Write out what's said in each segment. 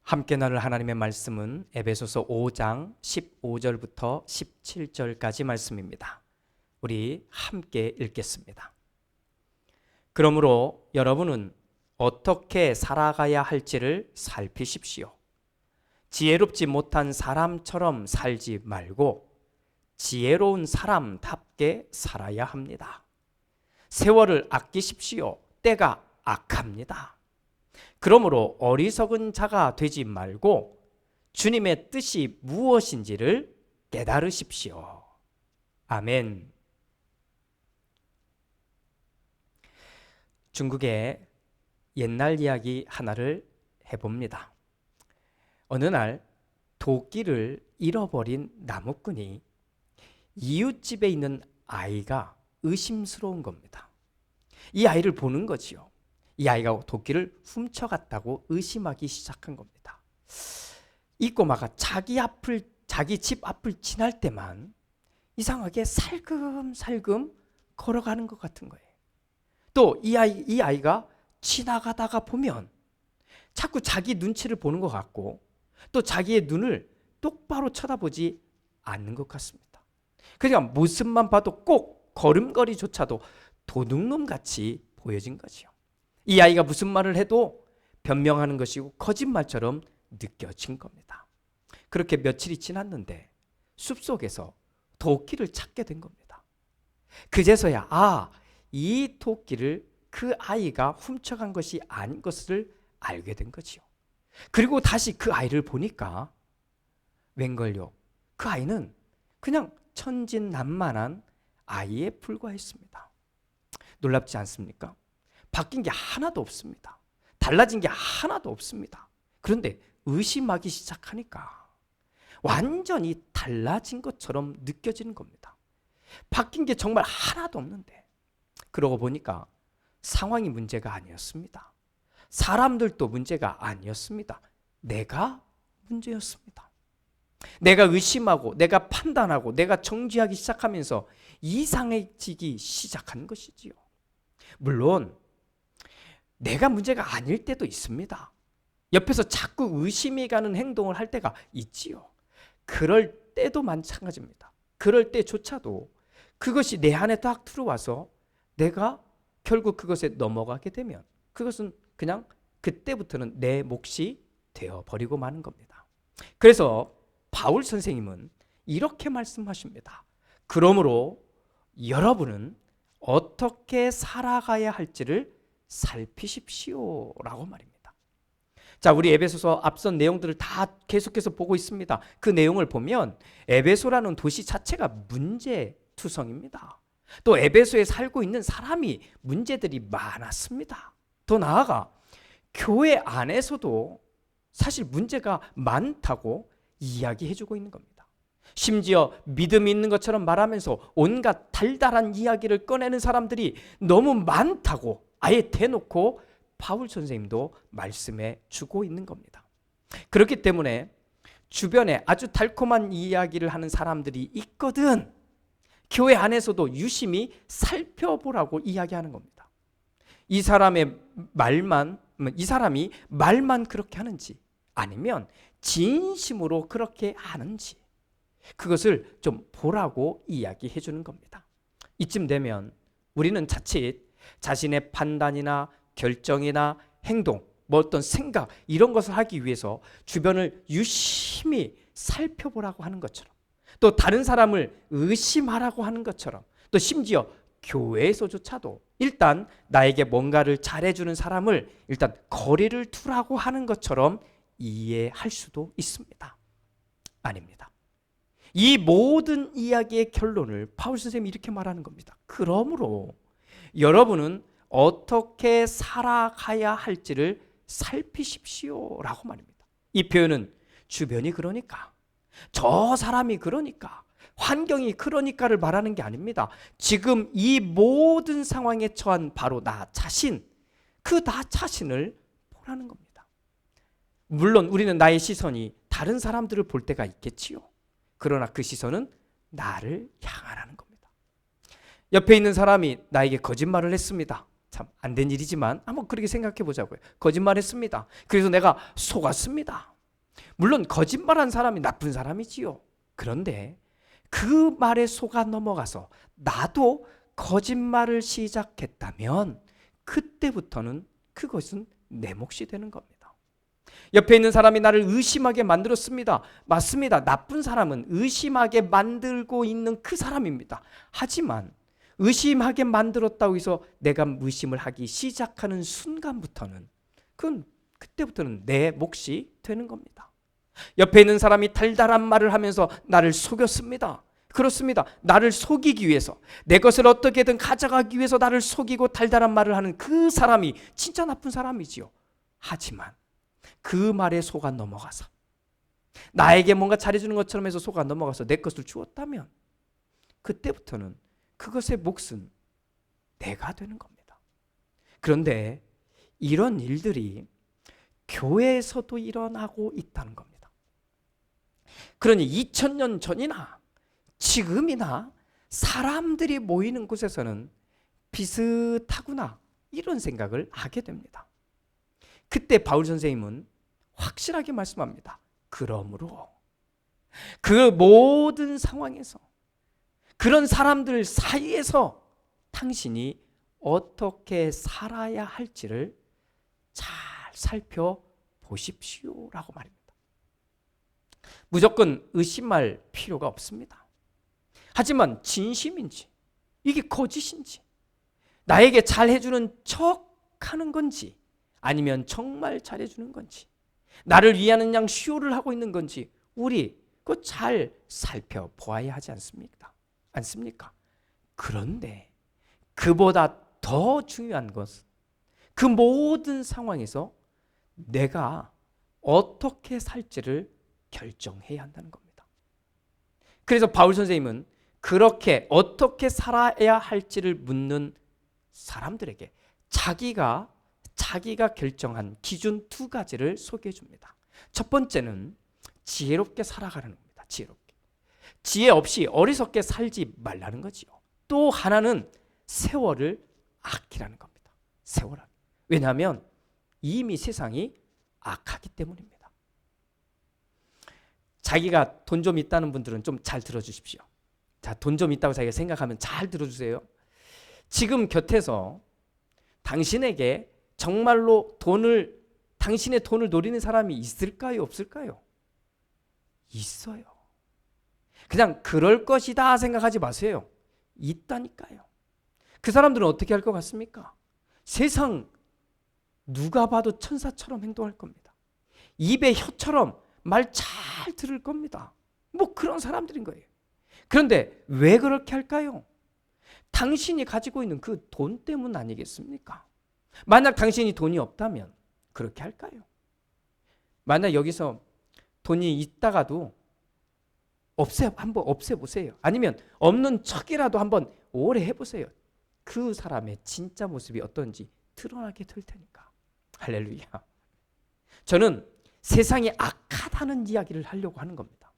함께 나눌 하나님의 말씀은 에베소서 5장 15절부터 17절까지 말씀입니다. 우리 함께 읽겠습니다. 그러므로 여러분은 어떻게 살아가야 할지를 살피십시오. 지혜롭지 못한 사람처럼 살지 말고 지혜로운 사람답게 살아야 합니다. 세월을 아끼십시오. 때가 악합니다. 그러므로 어리석은 자가 되지 말고 주님의 뜻이 무엇인지를 깨달으십시오. 아멘. 중국의 옛날 이야기 하나를 해봅니다. 어느 날 도끼를 잃어버린 나무꾼이 이웃집에 있는 아이가 의심스러운 겁니다. 이 아이를 보는 거지요. 이 아이가 도끼를 훔쳐갔다고 의심하기 시작한 겁니다. 이 꼬마가 자기 집 앞을 지날 때만 이상하게 살금살금 걸어가는 것 같은 거예요. 또 이 아이가 지나가다가 보면 자꾸 자기 눈치를 보는 것 같고 또 자기의 눈을 똑바로 쳐다보지 않는 것 같습니다. 그러니까 모습만 봐도 꼭 걸음걸이조차도 도둑놈같이 보여진 거죠. 이 아이가 무슨 말을 해도 변명하는 것이고 거짓말처럼 느껴진 겁니다. 그렇게 며칠이 지났는데 숲속에서 도끼를 찾게 된 겁니다. 그제서야 이 도끼를 그 아이가 훔쳐간 것이 아닌 것을 알게 된 거지요. 그리고 다시 그 아이를 보니까 웬걸요, 그 아이는 그냥 천진난만한 아이에 불과했습니다. 놀랍지 않습니까? 바뀐 게 하나도 없습니다. 달라진 게 하나도 없습니다. 그런데 의심하기 시작하니까 완전히 달라진 것처럼 느껴지는 겁니다. 바뀐 게 정말 하나도 없는데, 그러고 보니까 상황이 문제가 아니었습니다. 사람들도 문제가 아니었습니다. 내가 문제였습니다. 내가 의심하고 내가 판단하고 내가 정죄하기 시작하면서 이상해지기 시작한 것이지요. 물론 내가 문제가 아닐 때도 있습니다. 옆에서 자꾸 의심이 가는 행동을 할 때가 있지요. 그럴 때도 마찬가지입니다. 그럴 때조차도 그것이 내 안에 딱 들어와서 내가 결국 그것에 넘어가게 되면 그것은 그냥 그때부터는 내 몫이 되어버리고 마는 겁니다. 그래서 바울 선생님은 이렇게 말씀하십니다. 그러므로 여러분은 어떻게 살아가야 할지를 살피십시오 라고 말입니다. 자, 우리 에베소서 앞선 내용들을 다 계속해서 보고 있습니다. 그 내용을 보면 에베소라는 도시 자체가 문제투성입니다. 또 에베소에 살고 있는 사람이 문제들이 많았습니다. 더 나아가 교회 안에서도 사실 문제가 많다고 이야기해주고 있는 겁니다. 심지어 믿음이 있는 것처럼 말하면서 온갖 달달한 이야기를 꺼내는 사람들이 너무 많다고 아예 대놓고 바울 선생님도 말씀해 주고 있는 겁니다. 그렇기 때문에 주변에 아주 달콤한 이야기를 하는 사람들이 있거든 교회 안에서도 유심히 살펴보라고 이야기하는 겁니다. 이 사람이 말만 그렇게 하는지 아니면 진심으로 그렇게 하는지 그것을 좀 보라고 이야기해 주는 겁니다. 이쯤 되면 우리는 자칫 자신의 판단이나 결정이나 행동, 어떤 생각 이런 것을 하기 위해서 주변을 유심히 살펴보라고 하는 것처럼 또 다른 사람을 의심하라고 하는 것처럼 또 심지어 교회에서조차도 일단 나에게 뭔가를 잘해주는 사람을 일단 거리를 두라고 하는 것처럼 이해할 수도 있습니다. 아닙니다. 이 모든 이야기의 결론을 바울 선생님이 이렇게 말하는 겁니다. 그러므로 여러분은 어떻게 살아가야 할지를 살피십시오 라고 말입니다. 이 표현은 주변이 그러니까, 저 사람이 그러니까, 환경이 그러니까를 말하는 게 아닙니다. 지금 이 모든 상황에 처한 바로 나 자신, 그 나 자신을 보라는 겁니다. 물론 우리는 나의 시선이 다른 사람들을 볼 때가 있겠지요. 그러나 그 시선은 나를 향하라는 겁니다. 옆에 있는 사람이 나에게 거짓말을 했습니다. 참 안 된 일이지만 한번 그렇게 생각해 보자고요. 거짓말했습니다. 그래서 내가 속았습니다. 물론 거짓말한 사람이 나쁜 사람이지요. 그런데 그 말에 속아 넘어가서 나도 거짓말을 시작했다면 그때부터는 그것은 내 몫이 되는 겁니다. 옆에 있는 사람이 나를 의심하게 만들었습니다. 맞습니다. 나쁜 사람은 의심하게 만들고 있는 그 사람입니다. 하지만 의심하게 만들었다고 해서 내가 의심을 하기 시작하는 순간부터는 그때부터는 내 몫이 되는 겁니다. 옆에 있는 사람이 달달한 말을 하면서 나를 속였습니다. 그렇습니다. 나를 속이기 위해서, 내 것을 어떻게든 가져가기 위해서 나를 속이고 달달한 말을 하는 그 사람이 진짜 나쁜 사람이지요. 하지만 그 말에 속아 넘어가서 나에게 뭔가 잘해주는 것처럼 해서 속아 넘어가서 내 것을 주었다면 그때부터는 그것의 몫은 내가 되는 겁니다. 그런데 이런 일들이 교회에서도 일어나고 있다는 겁니다. 그러니 2000년 전이나 지금이나 사람들이 모이는 곳에서는 비슷하구나 이런 생각을 하게 됩니다. 그때 바울 선생님은 확실하게 말씀합니다. 그러므로 그 모든 상황에서 그런 사람들 사이에서 당신이 어떻게 살아야 할지를 잘 살펴보십시오라고 말입니다. 무조건 의심할 필요가 없습니다. 하지만 진심인지 이게 거짓인지 나에게 잘해주는 척 하는 건지 아니면 정말 잘해주는 건지 나를 위하는 양 쇼를 하고 있는 건지 우리 그거 잘 살펴보아야 하지 않습니까? 그런데 그보다 더 중요한 것은 그 모든 상황에서 내가 어떻게 살지를 결정해야 한다는 겁니다. 그래서 바울 선생님은 그렇게 어떻게 살아야 할지를 묻는 사람들에게 자기가 결정한 기준 2가지를 소개해 줍니다. 첫 번째는 지혜롭게 살아가라는 겁니다. 지혜 없이 어리석게 살지 말라는 거지요. 또 하나는 세월을 아끼라는 겁니다. 왜냐하면 이미 세상이 악하기 때문입니다. 자기가 돈 좀 있다는 분들은 좀 잘 들어주십시오. 자, 돈 좀 있다고 자기가 생각하면 잘 들어주세요. 지금 곁에서 당신에게 정말로 당신의 돈을 노리는 사람이 있을까요? 없을까요? 있어요. 그냥 그럴 것이다 생각하지 마세요. 있다니까요. 그 사람들은 어떻게 할 것 같습니까? 세상 누가 봐도 천사처럼 행동할 겁니다. 입에 혀처럼 말 잘 들을 겁니다. 뭐 그런 사람들인 거예요. 그런데 왜 그렇게 할까요? 당신이 가지고 있는 그 돈 때문 아니겠습니까? 만약 당신이 돈이 없다면 그렇게 할까요? 만약 여기서 돈이 있다가도 한번 없애보세요. 아니면 없는 척이라도 한번 오래 해보세요. 그 사람의 진짜 모습이 어떤지 드러나게 될 테니까. 할렐루야. 저는 세상이 악하다는 이야기를 하려고 하는 겁니다.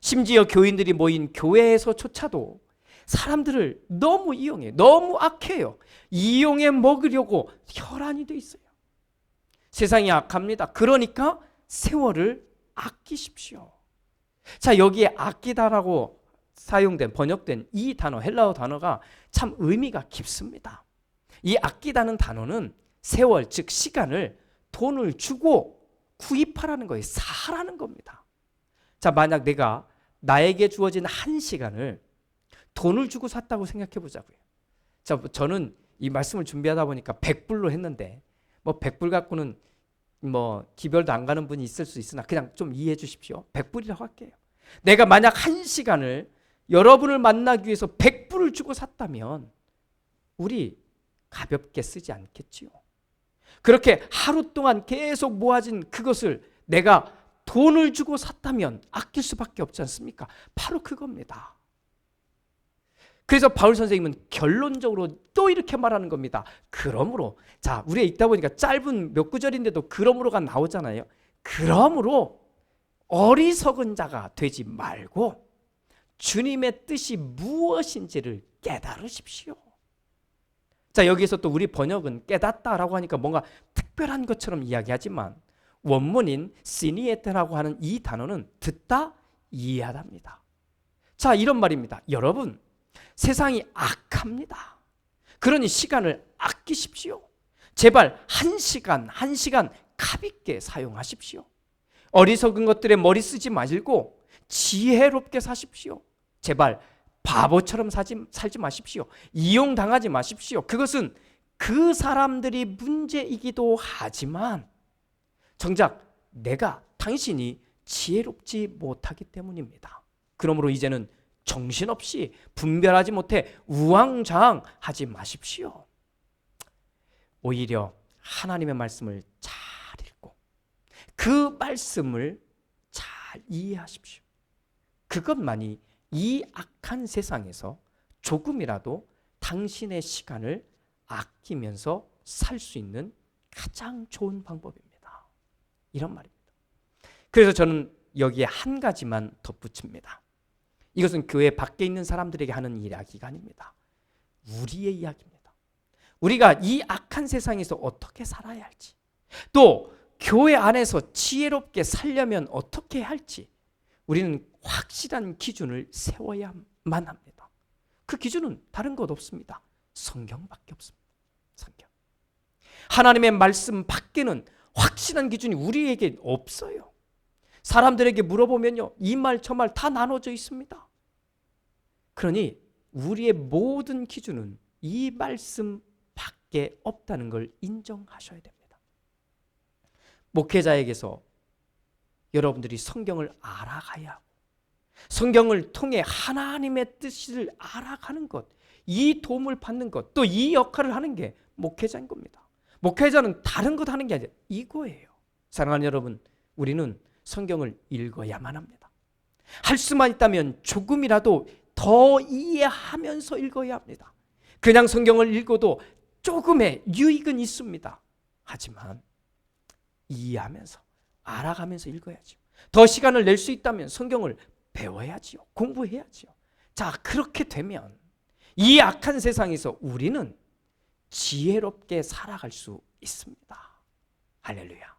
심지어 교인들이 모인 교회에서조차도 사람들을 너무 이용해, 너무 악해요. 이용해 먹으려고 혈안이 돼 있어요. 세상이 악합니다. 그러니까 세월을 아끼십시오. 자, 여기에 아끼다라고 번역된 이 단어, 헬라어 단어가 참 의미가 깊습니다. 이 아끼다는 단어는 세월, 즉 시간을 돈을 주고 구입하라는 거예요. 사라는 겁니다. 자, 만약 내가 나에게 주어진 1시간을 돈을 주고 샀다고 생각해 보자고요. 자, 저는 이 말씀을 준비하다 보니까 100불로 했는데 뭐 100불 갖고는 뭐 기별도 안 가는 분이 있을 수 있으나 그냥 좀 이해해 주십시오. 100불이라고 할게요. 내가 만약 1시간을 여러분을 만나기 위해서 100불을 주고 샀다면 우리 가볍게 쓰지 않겠지요. 그렇게 하루 동안 계속 모아진 그것을 내가 돈을 주고 샀다면 아낄 수밖에 없지 않습니까? 바로 그겁니다. 그래서 바울 선생님은 결론적으로 또 이렇게 말하는 겁니다. 그러므로, 자, 우리가 읽다 보니까 짧은 몇 구절인데도 그러므로가 나오잖아요. 그러므로 어리석은 자가 되지 말고 주님의 뜻이 무엇인지를 깨달으십시오. 자, 여기서 또 우리 번역은 깨닫다라고 하니까 뭔가 특별한 것처럼 이야기하지만 원문인 시니에테라고 하는 이 단어는 듣다 이해하답니다. 자, 이런 말입니다. 여러분, 세상이 악합니다. 그러니 시간을 아끼십시오. 제발 한 시간 값있게 사용하십시오. 어리석은 것들에 머리 쓰지 마시고 지혜롭게 사십시오. 제발 바보처럼 살지 마십시오. 이용당하지 마십시오. 그것은 그 사람들이 문제이기도 하지만 정작 당신이 지혜롭지 못하기 때문입니다. 그러므로 이제는 정신없이 분별하지 못해 우왕좌왕하지 마십시오. 오히려 하나님의 말씀을 잘 읽고 그 말씀을 잘 이해하십시오. 그것만이 이 악한 세상에서 조금이라도 당신의 시간을 아끼면서 살 수 있는 가장 좋은 방법입니다. 이런 말입니다. 그래서 저는 여기에 한 가지만 덧붙입니다. 이것은 교회 밖에 있는 사람들에게 하는 이야기가 아닙니다. 우리의 이야기입니다. 우리가 이 악한 세상에서 어떻게 살아야 할지, 또 교회 안에서 지혜롭게 살려면 어떻게 해야 할지 우리는 확실한 기준을 세워야만 합니다. 그 기준은 다른 것 없습니다. 성경밖에 없습니다. 성경. 하나님의 말씀 밖에는 확실한 기준이 우리에게 없어요. 사람들에게 물어보면요, 이 말 저 말 다 나눠져 있습니다. 그러니 우리의 모든 기준은 이 말씀 밖에 없다는 걸 인정하셔야 됩니다. 목회자에게서 여러분들이 성경을 알아가야 하고 성경을 통해 하나님의 뜻을 알아가는 것, 이 도움을 받는 것, 또 이 역할을 하는 게 목회자인 겁니다. 목회자는 다른 것 하는 게 아니라 이거예요. 사랑하는 여러분, 우리는 성경을 읽어야만 합니다. 할 수만 있다면 조금이라도 더 이해하면서 읽어야 합니다. 그냥 성경을 읽어도 조금의 유익은 있습니다. 하지만 이해하면서 알아가면서 읽어야죠. 더 시간을 낼 수 있다면 성경을 배워야지요. 공부해야지요. 자, 그렇게 되면 이 악한 세상에서 우리는 지혜롭게 살아갈 수 있습니다. 할렐루야.